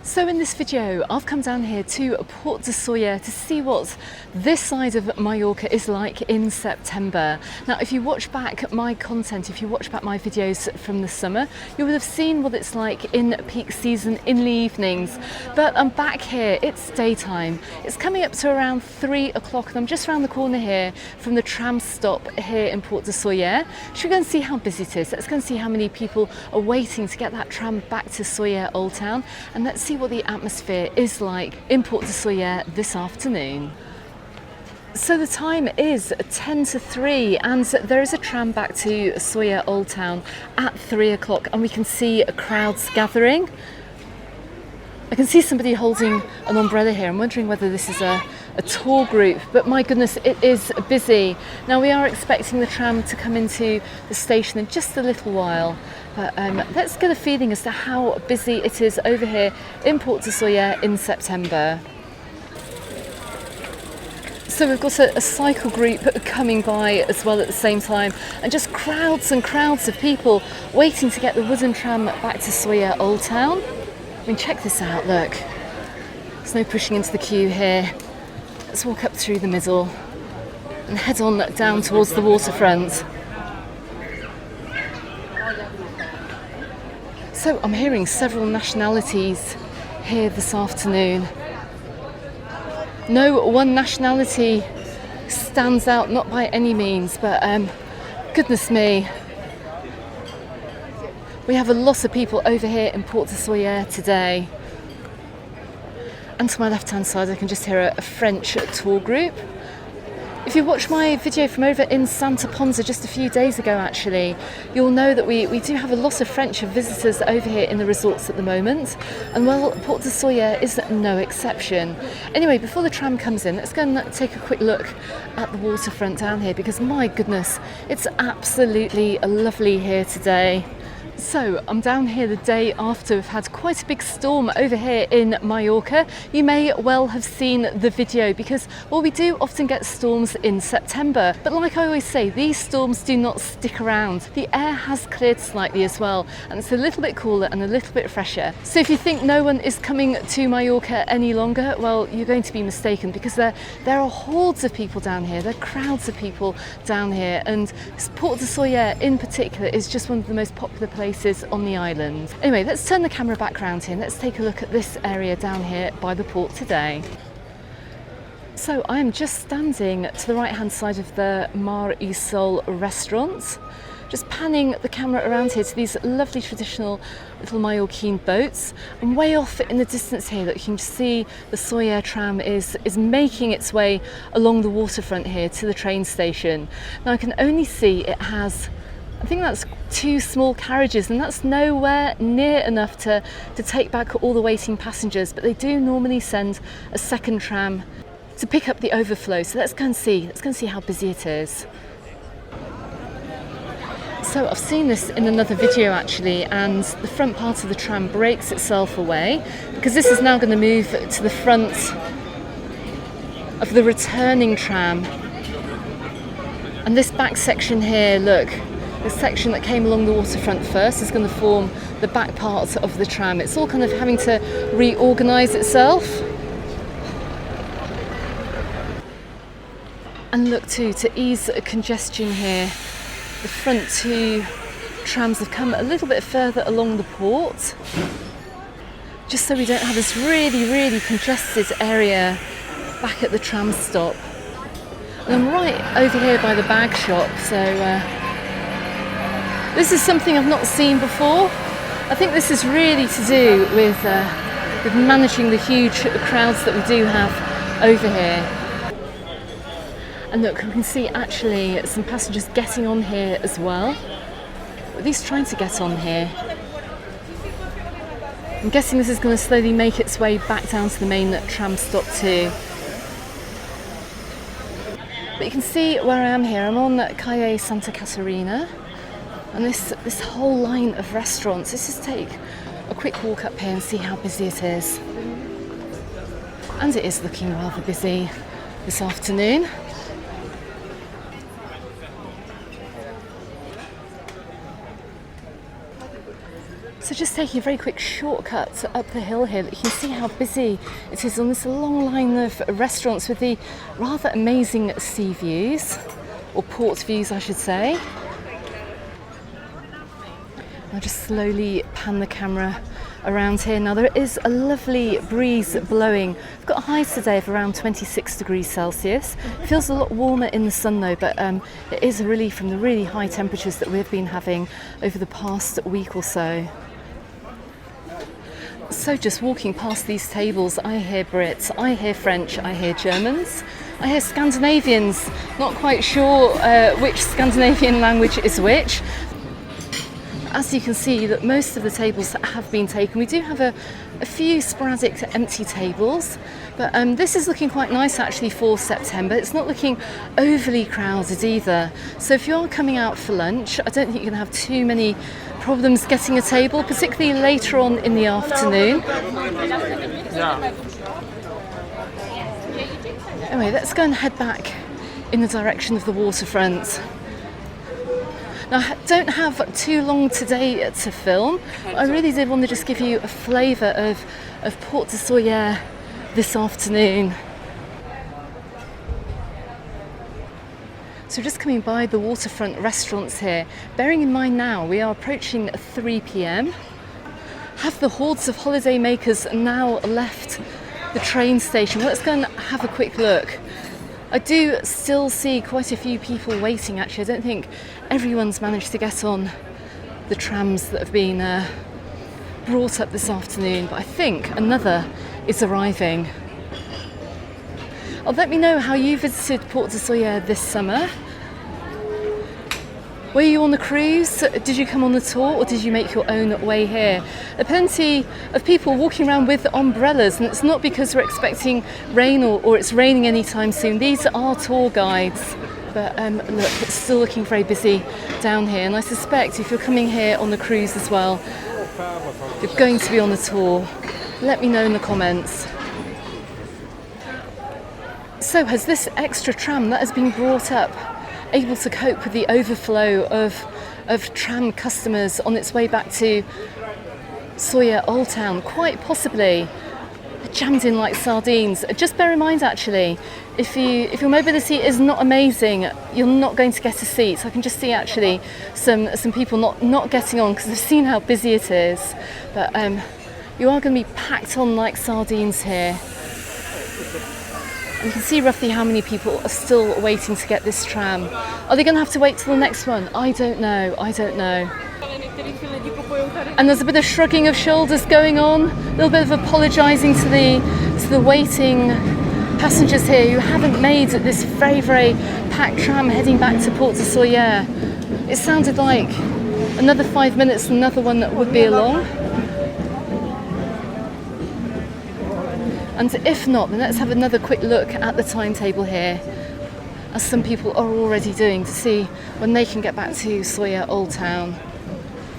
So in this video, I've come down here to Port de Sóller to see what this side of Mallorca is like in September. Now, if you watch back my content, if you watch back my videos from the summer, you would have seen what it's like in peak season in the evenings. But I'm back here, it's daytime. It's coming up to around 3 o'clock and I'm just around the corner here from the tram stop here in Port de Sóller. Should we go and see how busy it is? Let's go and see how many people are waiting to get that tram back to Sóller Old Town, and let's see what the atmosphere is like in Port de Sóller this afternoon. So the time is 10 to 3 and there is a tram back to Sóller Old Town at 3 o'clock and we can see crowds gathering. I can see somebody holding an umbrella here. I'm wondering whether this is a tour group, but my goodness, it is busy. Now we are expecting the tram to come into the station in just a little while, but let's get a feeling as to how busy it is over here in Port de Sóller in September. So we've got a cycle group coming by as well at the same time, and just crowds and crowds of people waiting to get the wooden tram back to Sóller Old Town. I mean, check this out, look. There's no pushing into the queue here. Let's walk up through the middle and head on down towards the waterfront. So I'm hearing several nationalities here this afternoon. No one nationality stands out, not by any means, but goodness me. We have a lot of people over here in Port de Sóller today. And to my left hand side I can just hear a French tour group. If you watched my video from over in Santa Ponsa just a few days ago actually, you'll know that we do have a lot of French visitors over here in the resorts at the moment, and well, Port de Sóller is no exception. Anyway, before the tram comes in, let's go and take a quick look at the waterfront down here, because my goodness, it's absolutely lovely here today. So I'm down here the day after we've had quite a big storm over here in Mallorca. You may well have seen the video because, well, we do often get storms in September, but like I always say, these storms do not stick around. The air has cleared slightly as well, and it's a little bit cooler and a little bit fresher. So if you think no one is coming to Mallorca any longer, well, you're going to be mistaken, because there are hordes of people down here, there are crowds of people down here, and Port de Sóller in particular is just one of the most popular places on the island. Anyway, let's turn the camera back round here and let's take a look at this area down here by the port today. So I am just standing to the right hand side of the Mar y Sol restaurant, just panning the camera around here to these lovely traditional little Mallorquin boats, and way off in the distance here, look, you can just see the Sóller tram is making its way along the waterfront here to the train station. Now I can only see it has, I think that's 2 small carriages, and that's nowhere near enough to take back all the waiting passengers, but they do normally send a second tram to pick up the overflow. So let's go and see how busy it is. So I've seen this in another video actually, and the front part of the tram breaks itself away because this is now going to move to the front of the returning tram. And this back section here, look, the section that came along the waterfront first is going to form the back part of the tram. It's all kind of having to reorganise itself. And look too, to ease congestion here, the front 2 trams have come a little bit further along the port, just so we don't have this really congested area back at the tram stop. And I'm right over here by the bag shop, so this is something I've not seen before. I think this is really to do with managing the huge crowds that we do have over here. And look, we can see actually some passengers getting on here as well, or at least trying to get on here. I'm guessing this is going to slowly make its way back down to the main tram stop too. But you can see where I am here. I'm on Calle Santa Catarina. And this whole line of restaurants, let's just take a quick walk up here and see how busy it is. And it is looking rather busy this afternoon. So just taking a very quick shortcut up the hill here, you can see how busy it is on this long line of restaurants with the rather amazing sea views, or port views I should say. I'll just slowly pan the camera around here. Now there is a lovely breeze blowing. We've got highs today of around 26 degrees Celsius. It feels a lot warmer in the sun though, but it is a relief from the really high temperatures that we've been having over the past week or so. So just walking past these tables, I hear Brits, I hear French, I hear Germans, I hear Scandinavians. Not quite sure which Scandinavian language is which. As you can see, that most of the tables have been taken. We do have a few sporadic empty tables, but this is looking quite nice actually for September. It's not looking overly crowded either. So if you are coming out for lunch, I don't think you're going to have too many problems getting a table, particularly later on in the afternoon. Anyway, let's go and head back in the direction of the waterfront. Now, I don't have too long today to film. I really did want to just give you a flavour of Port de Sóller this afternoon. So just coming by the waterfront restaurants here, bearing in mind now we are approaching 3 p.m. Have the hordes of holiday makers now left the train station? Well, let's go and have a quick look. I do still see quite a few people waiting actually. I don't think everyone's managed to get on the trams that have been brought up this afternoon, but I think another is arriving. Let me know how you visited Port de Sóller this summer. Were you on the cruise? Did you come on the tour, or did you make your own way here? There are plenty of people walking around with umbrellas, and it's not because we're expecting rain or it's raining anytime soon. These are tour guides, but look, it's still looking very busy down here, and I suspect if you're coming here on the cruise as well, you're going to be on the tour. Let me know in the comments. So has this extra tram that has been brought up able to cope with the overflow of tram customers on its way back to Sóller Old Town? Quite possibly. They're jammed in like sardines. Just bear in mind actually, if your mobility is not amazing, you're not going to get a seat. I can just see actually some people not getting on because they've seen how busy it is. But you are going to be packed on like sardines here. And you can see roughly how many people are still waiting to get this tram. Are they going to have to wait till the next one? I don't know. And there's a bit of shrugging of shoulders going on, a little bit of apologising to the waiting passengers here who haven't made this very, very packed tram heading back to Port de Sóller. It sounded like another 5 minutes, another one that would be along. And if not, then let's have another quick look at the timetable here, as some people are already doing, to see when they can get back to Sóller Old Town.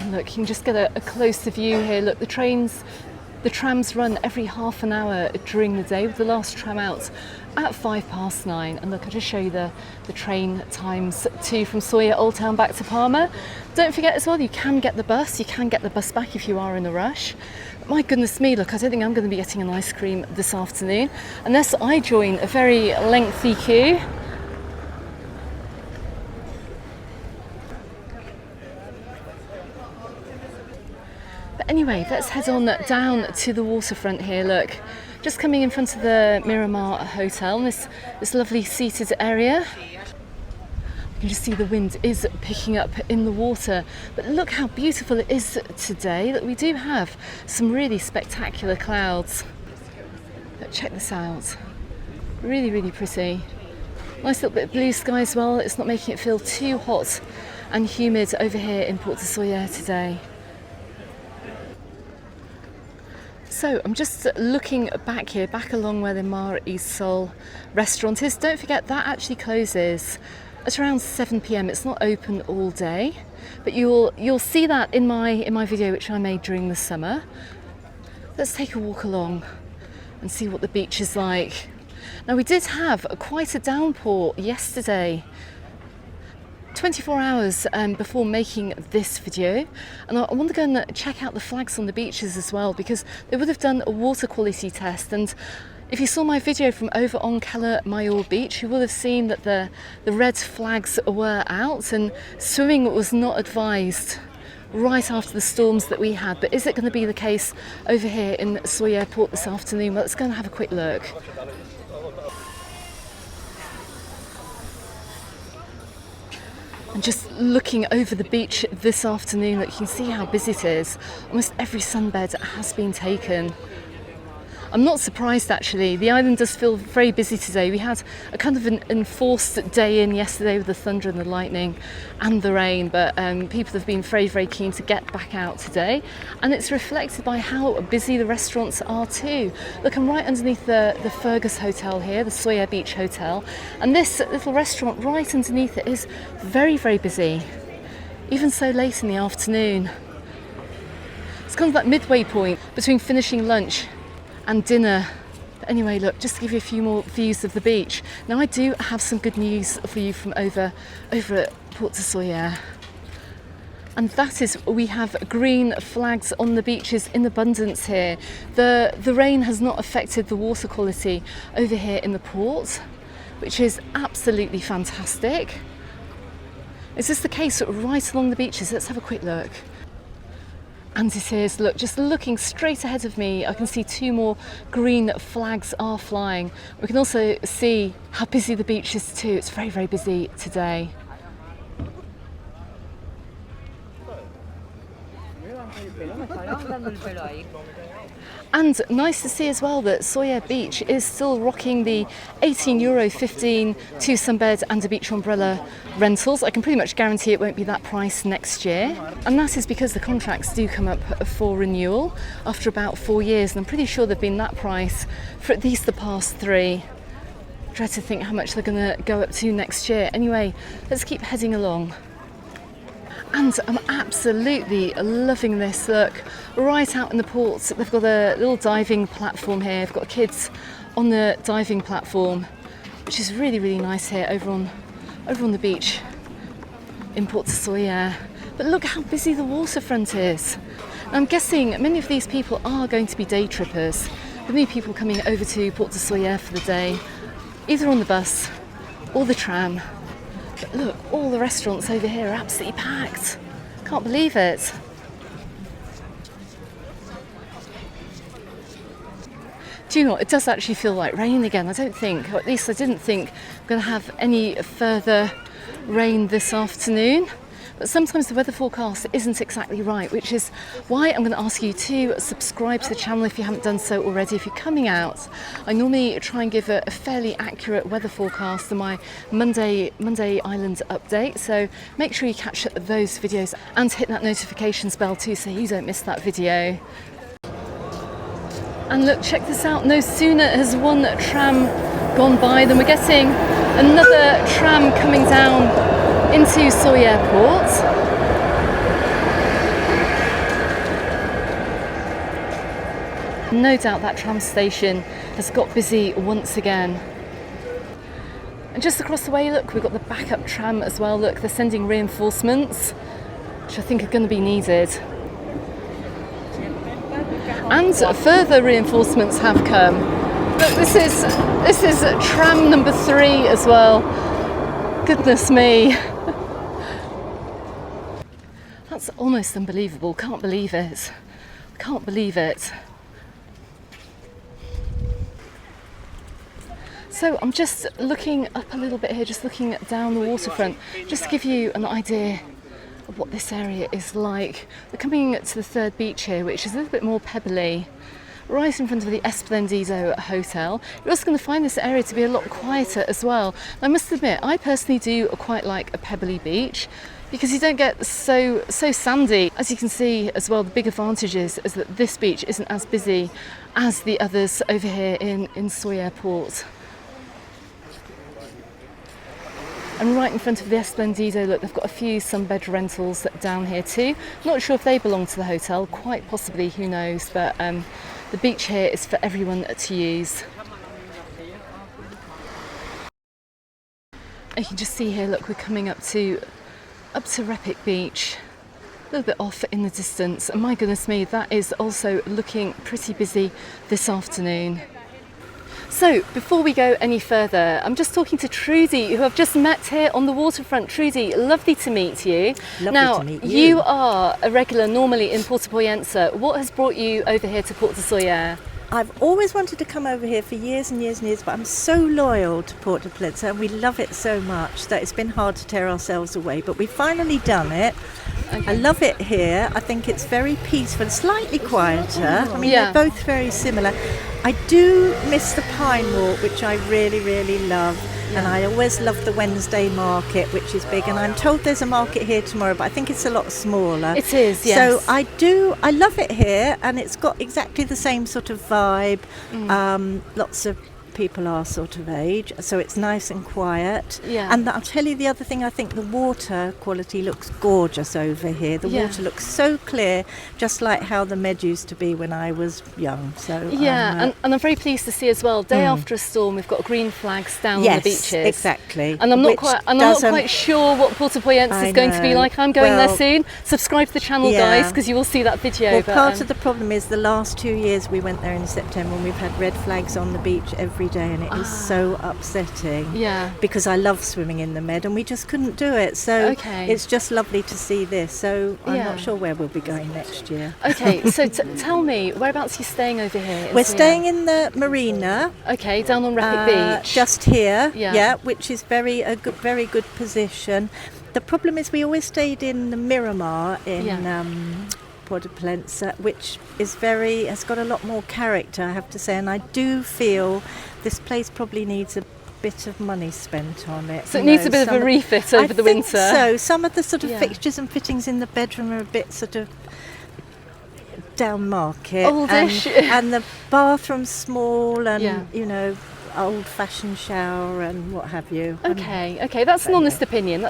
And look, you can just get a closer view here. Look, the trams run every half an hour during the day, with the last tram out at 9:05. And look, I'll just show you the train times too from Sóller Old Town back to Palma. Don't forget as well, you can get the bus back if you are in a rush. My goodness me, look, I don't think I'm going to be getting an ice cream this afternoon unless I join a very lengthy queue. But anyway, let's head on down to the waterfront here. Look, just coming in front of the Miramar Hotel, this lovely seated area. You can just see the wind is picking up in the water, but look how beautiful it is today. Look, we do have some really spectacular clouds. But check this out. Really, really pretty. Nice little bit of blue sky as well. It's not making it feel too hot and humid over here in Port de Sóller today. So I'm just looking back here, back along where the Mar y Sol restaurant is. Don't forget that actually closes at around 7 p.m. It's not open all day, but you'll see that in my video which I made during the summer. Let's take a walk along and see what the beach is like. Now we did have quite a downpour yesterday. 24 hours before making this video, and I want to go and check out the flags on the beaches as well, because they would have done a water quality test. And if you saw my video from over on Cala Mayor Beach, you will have seen that the red flags were out and swimming was not advised right after the storms that we had. But is it going to be the case over here in Sóller Port this afternoon? Well, let's go and have a quick look. And just looking over the beach this afternoon, you can see how busy it is. Almost every sunbed has been taken. I'm not surprised actually. The island does feel very busy today. We had a kind of an enforced day in yesterday with the thunder and the lightning and the rain, but people have been very, very keen to get back out today, and it's reflected by how busy the restaurants are too. Look, I'm right underneath the Fergus Hotel here, the Sóller Beach Hotel, and this little restaurant right underneath it is very, very busy, even so late in the afternoon. It's kind of that midway point between finishing lunch and dinner. But anyway, look, just to give you a few more views of the beach. Now I do have some good news for you from over at Port de Sóller. And that is, we have green flags on the beaches in abundance here. The rain has not affected the water quality over here in the port, which is absolutely fantastic. Is this the case right along the beaches? Let's have a quick look. And it is. Look, just looking straight ahead of me, I can see two more green flags are flying. We can also see how busy the beach is too. It's very, very busy today. And nice to see as well that Sóller Beach is still rocking the €18.15 2 sunbed and a beach umbrella rentals. I can pretty much guarantee it won't be that price next year. And that is because the contracts do come up for renewal after about 4 years. And I'm pretty sure they've been that price for at least the past 3. Dread to think how much they're going to go up to next year. Anyway, let's keep heading along. And I'm absolutely loving this. Look, right out in the port, they've got a little diving platform here. They've got kids on the diving platform, which is really, really nice here over on the beach in Port de Sóller. But look how busy the waterfront is. I'm guessing many of these people are going to be day trippers. There may be people coming over to Port de Sóller for the day, either on the bus or the tram. But look, all the restaurants over here are absolutely packed. Can't believe it. Do you know what? It does actually feel like rain again. I don't think, or at least I didn't think, we're going to have any further rain this afternoon. But sometimes the weather forecast isn't exactly right, which is why I'm going to ask you to subscribe to the channel if you haven't done so already. If you're coming out, I normally try and give a fairly accurate weather forecast in my Monday Island update. So make sure you catch those videos and hit that notifications bell too, so you don't miss that video. And look, check this out. No sooner has one tram gone by than we're getting another tram coming down into Sóller Port. No doubt that tram station has got busy once again. And just across the way, look, we've got the backup tram as well. Look, they're sending reinforcements, which I think are going to be needed. And further reinforcements have come. Look, this is tram number 3 as well. Goodness me. That's almost unbelievable. Can't believe it. Can't believe it. So I'm just looking up a little bit here, just looking down the waterfront, just to give you an idea of what this area is like. We're coming to the third beach here, which is a little bit more pebbly, right in front of the Esplendido Hotel. You're also going to find this area to be a lot quieter as well. I must admit, I personally do quite like a pebbly beach, because you don't get so sandy. As you can see as well, the big advantage is that this beach isn't as busy as the others over here in Sóller Port. And right in front of the Esplendido, look, they've got a few sunbed rentals down here too. Not sure if they belong to the hotel, quite possibly, who knows, but the beach here is for everyone to use. You can just see here, look, we're coming up to up to Repic Beach, a little bit off in the distance. And my goodness me, that is also looking pretty busy this afternoon. So before we go any further, I'm just talking to Trudy, who I've just met here on the waterfront. Trudy, lovely to meet you. Lovely to meet you. You are a regular normally in Porto Poyensa. What has brought you over here to Port de Sóller? I've always wanted to come over here for years and years and years, but I'm so loyal to Port de Poyensa and we love it so much that it's been hard to tear ourselves away, but we've finally done it. Okay. I love it here. I think it's very peaceful, slightly quieter. I mean, they're both very similar. I do miss the Pine Walk, which I really, really love. And I always love the Wednesday market, which is big. And I'm told there's a market here tomorrow, but I think it's a lot smaller. It is, yes. So I love it here, and it's got exactly the same sort of vibe. Lots of people our sort of age, so it's nice and quiet. And I'll tell you the other thing, I think the water quality looks gorgeous over here. The water looks so clear, just like how the Med used to be when I was young. So and I'm very pleased to see as well, day after a storm, we've got green flags down on the beaches. Exactly. And I'm not quite sure what Porto Poyensa is going to be like. I'm going there soon. Subscribe to the channel, guys, because you will see that video. Well, part of the problem is the last 2 years we went there in September and we've had red flags on the beach every day, and it is so upsetting. Because I love swimming in the Med and we just couldn't do it. So it's just lovely to see this. So I'm not sure where we'll be going next year. Okay, so tell me, whereabouts are you staying over here? We're staying in the marina. Okay, down on Repic Beach. Just here, which is very good position. The problem is we always stayed in the Miramar in Port de Poyensa, which has got a lot more character, I have to say, and I do feel this place probably needs a bit of money spent on it. So it needs a bit of a refit over the winter. So some of the sort of fixtures and fittings in the bedroom are a bit sort of down market. Oldish. And the bathroom's small and old-fashioned shower and what have you. Okay, that's an honest opinion.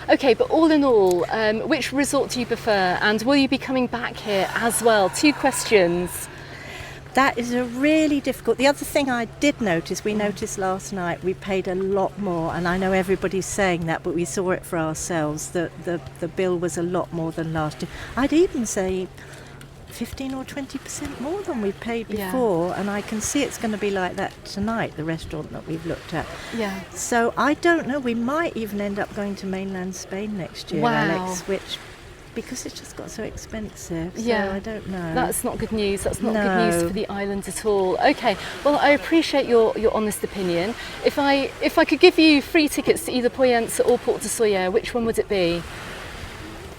Okay, but all in all, which resort do you prefer, and will you be coming back here as well? 2 questions. That is a really difficult. The other thing I did notice, we noticed last night, we paid a lot more, and I know everybody's saying that, but we saw it for ourselves. The bill was a lot more than last year. I'd even say 15 or 20% more than we paid before, and I can see it's going to be like that tonight, the restaurant that we've looked at. So I don't know, we might even end up going to mainland Spain next year, Alex, because it's just got so expensive. So I don't know. That's not good news. That's not good news for the island at all. Okay, well, I appreciate your honest opinion. If I could give you free tickets to either Poyensa or Port de Sóller, which one would it be?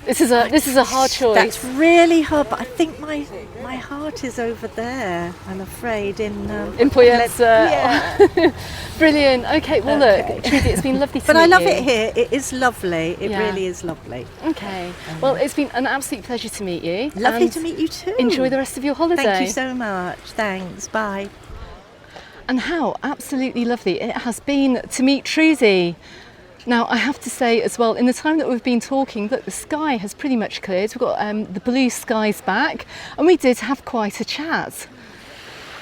This is a hard choice. That's really hard, but I think my heart is over there, I'm afraid, in Poyensa. Brilliant. Okay, well look, Trudy, it's been lovely to meet you. But I love it here. It is lovely. It really is lovely. Okay. Well, it's been an absolute pleasure to meet you. Lovely to meet you too. Enjoy the rest of your holiday. Thank you so much. Thanks. Bye. And how absolutely lovely it has been to meet Trudy. Now, I have to say as well, in the time that we've been talking, look, the sky has pretty much cleared. We've got the blue skies back, and we did have quite a chat.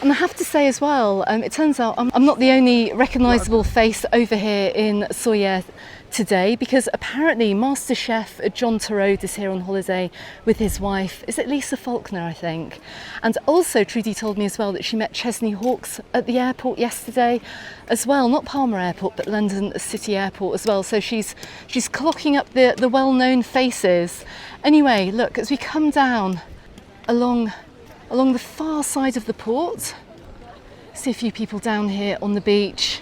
And I have to say as well, it turns out I'm not the only recognisable face over here in Sóller today, because apparently Master Chef John Torode is here on holiday with his wife. Is it Lisa Faulkner, I think? And also Trudy told me as well that she met Chesney Hawkes at the airport yesterday as well, not Palmer Airport but London City Airport as well, so she's clocking up the well-known faces. Anyway, look, as we come down along the far side of the port, see a few people down here on the beach.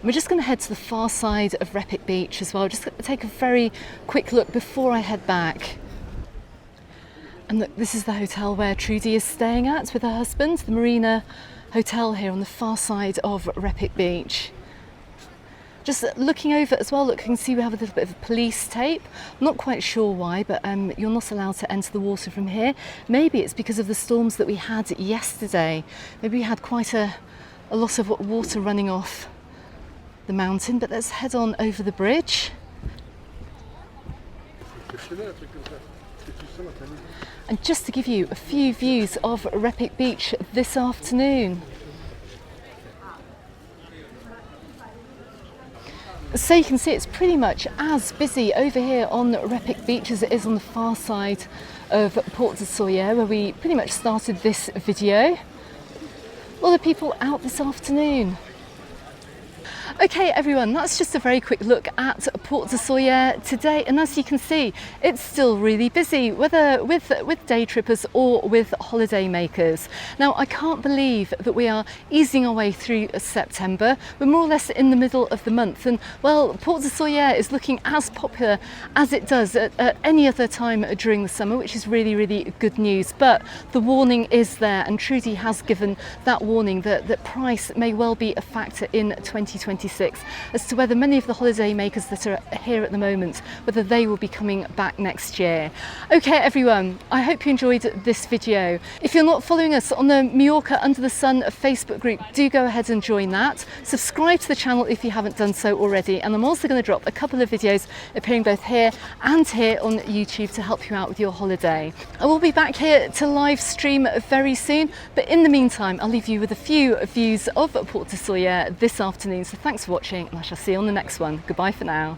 We're just going to head to the far side of Repic Beach as well, just to take a very quick look before I head back. And look, this is the hotel where Trudy is staying at with her husband, the Marina Hotel here on the far side of Repic Beach. Just looking over as well, look, you can see we have a little bit of police tape. I'm not quite sure why, but you're not allowed to enter the water from here. Maybe it's because of the storms that we had yesterday. Maybe we had quite a lot of water running off the mountain, but let's head on over the bridge. And just to give you a few views of Repic Beach this afternoon. So you can see it's pretty much as busy over here on Repic Beach as it is on the far side of Port de Sawyer, where we pretty much started this video. A lot of people out this afternoon. Okay everyone, that's just a very quick look at Port de Sawyer today, and as you can see it's still really busy, whether with day trippers or with holiday makers. Now I can't believe that we are easing our way through September. We're more or less in the middle of the month, and well, Port de Sawyer is looking as popular as it does at any other time during the summer, which is really good news. But the warning is there, and Trudy has given that warning that price may well be a factor in 2026 as to whether many of the holiday makers that are here at the moment, whether they will be coming back next year. Okay everyone, I hope you enjoyed this video. If you're not following us on the Mallorca Under the Sun Facebook group, do go ahead and join that. Subscribe to the channel if you haven't done so already, and I'm also going to drop a couple of videos appearing both here and here on YouTube to help you out with your holiday. I will be back here to live stream very soon, but in the meantime I'll leave you with a few views of Port de Sawyer this afternoon. So thanks for watching, and I shall see you on the next one. Goodbye for now.